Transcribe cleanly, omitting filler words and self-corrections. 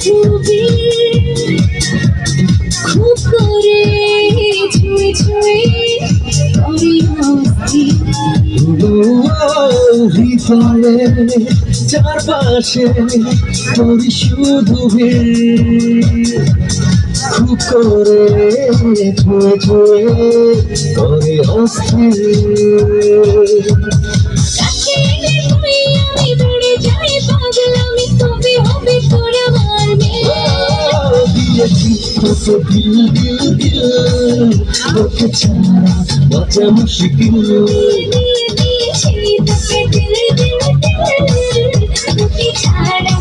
ডুবে খুব করে ছুঁয়ে ছুঁয়ে করে হৃদয়ে চারপাশে তোর শুধু ভিড় খুব করে ছুঁয়ে ছুঁয়ে করে অস্থির আমি দৌড়ে যাই পাগলামি তবে হবে তোর আমার দিয়েছি তোকে দিল দিল দিল তোকে ছাড়া বাঁচা মুশকিল দিয়েছি তোকে দিল দিল দিল তোকে ছাড়া